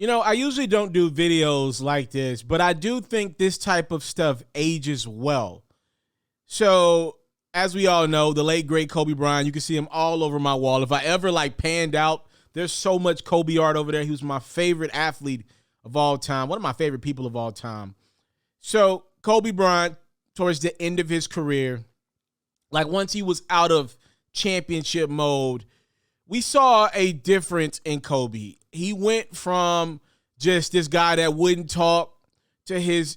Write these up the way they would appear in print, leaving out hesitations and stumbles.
I usually don't do videos like this, but I do think this type of stuff ages well. So, as we all know, the late, great Kobe Bryant, you can see him all over my wall. If I ever, panned out, there's so much Kobe art over there. He was my favorite athlete of all time, one of my favorite people of all time. So, Kobe Bryant, towards the end of his career, once he was out of championship mode, we saw a difference in Kobe. He went from just this guy that wouldn't talk to the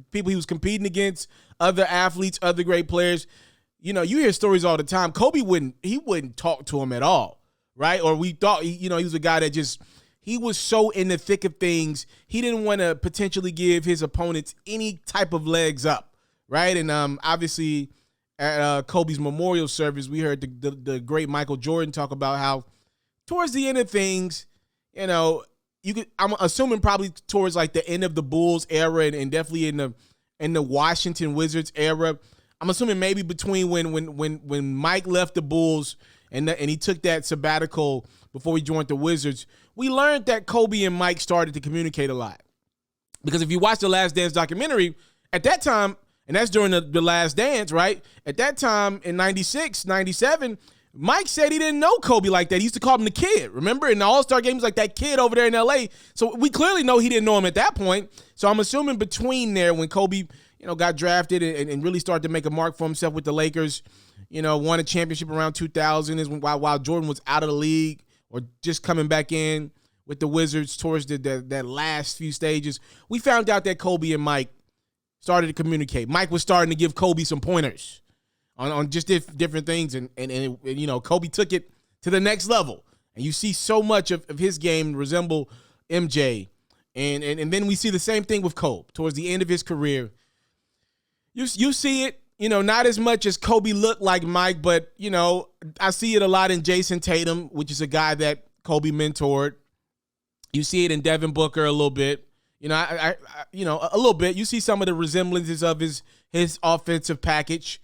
people he was competing against, other athletes, other great players. You hear stories all the time. Kobe wouldn't talk to him at all, right? Or we thought he was a guy that he was so in the thick of things. He didn't want to potentially give his opponents any type of legs up, right? And obviously at Kobe's memorial service, we heard the great Michael Jordan talk about how towards the end of things, I'm assuming probably towards the end of the Bulls era and definitely in the Washington Wizards era. I'm assuming maybe between when Mike left the Bulls and he took that sabbatical before he joined the Wizards, we learned that Kobe and Mike started to communicate a lot. Because if you watch the Last Dance documentary, at that time, and that's during the Last Dance, right? At that time in 96, 97, Mike said he didn't know Kobe like that. He used to call him the kid. Remember? In the All-Star games, that kid over there in L.A. So we clearly know he didn't know him at that point. So I'm assuming between there, when Kobe, got drafted and really started to make a mark for himself with the Lakers, won a championship around 2000 is while Jordan was out of the league or just coming back in with the Wizards towards that last few stages, we found out that Kobe and Mike started to communicate. Mike was starting to give Kobe some pointers on just different things, and Kobe took it to the next level. And you see so much of his game resemble MJ. And then we see the same thing with Kobe towards the end of his career. You see it, not as much as Kobe looked like Mike, but, I see it a lot in Jason Tatum, which is a guy that Kobe mentored. You see it in Devin Booker a little bit. A little bit. You see some of the resemblances of his offensive package.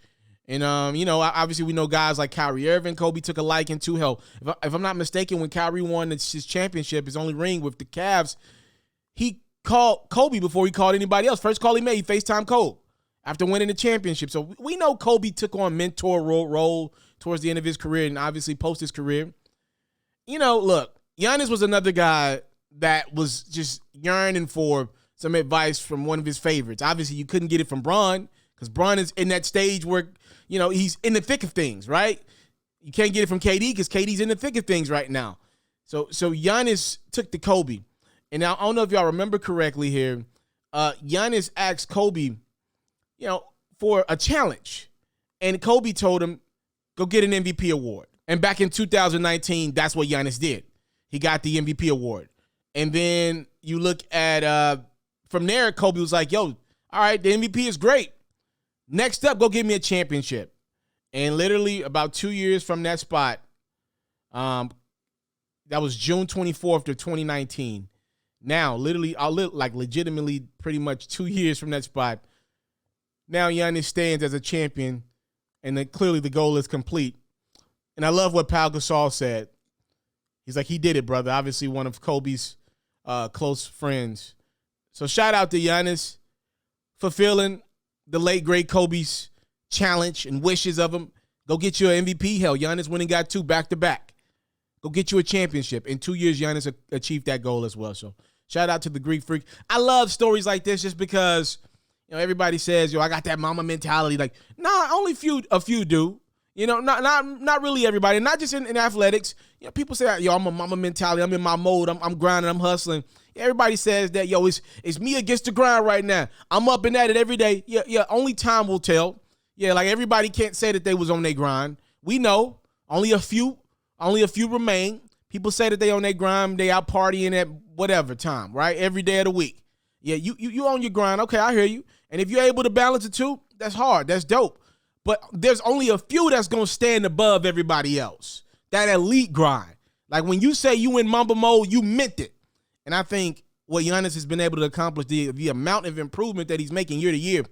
And, obviously we know guys like Kyrie Irving, Kobe took a liking to. Hell, if I'm not mistaken, when Kyrie won his championship, his only ring with the Cavs, he called Kobe before he called anybody else. First call he made, he FaceTime Kobe after winning the championship. So we know Kobe took on mentor role towards the end of his career and obviously post his career. Look, Giannis was another guy that was just yearning for some advice from one of his favorites. Obviously, you couldn't get it from Bron because Bron is in that stage where, he's in the thick of things, right? You can't get it from KD because KD's in the thick of things right now. So Giannis took to Kobe. And now, I don't know if y'all remember correctly here, Giannis asked Kobe, for a challenge. And Kobe told him, go get an MVP award. And back in 2019, that's what Giannis did. He got the MVP award. And then you look at, from there, Kobe was like, yo, all right, the MVP is great. Next up, go get me a championship. And literally about 2 years from that spot, that was June 24th of 2019. Now, literally, legitimately pretty much 2 years from that spot, now Giannis stands as a champion, and then clearly the goal is complete. And I love what Pau Gasol said. He's like, he did it, brother. Obviously one of Kobe's close friends. So shout out to Giannis fulfilling the late, great Kobe's challenge and wishes of him. Go get you an MVP. Hell, Giannis went and got 2 back-to-back. Go get you a championship. In 2 years, Giannis achieved that goal as well. So shout out to the Greek Freak. I love stories like this just because, everybody says, I got that mama mentality. Nah, only a few do. Not really everybody. Not just in athletics. People say, I'm a mama mentality. I'm in my mode. I'm grinding. I'm hustling. Everybody says that, it's me against the grind right now. I'm up and at it every day. Yeah, only time will tell. Yeah, everybody can't say that they was on their grind. We know. Only a few remain. People say that they on their grind, they out partying at whatever time, right? Every day of the week. Yeah, you on your grind. Okay, I hear you. And if you're able to balance the two, that's hard. That's dope. But there's only a few that's going to stand above everybody else. That elite grind. When you say you in Mamba mode, you meant it. And I think what Giannis has been able to accomplish, the amount of improvement that he's making year to year,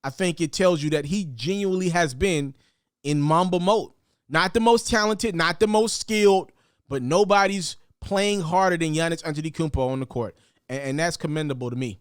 I think it tells you that he genuinely has been in Mamba mode. Not the most talented, not the most skilled, but nobody's playing harder than Giannis Antetokoumpo on the court, and that's commendable to me.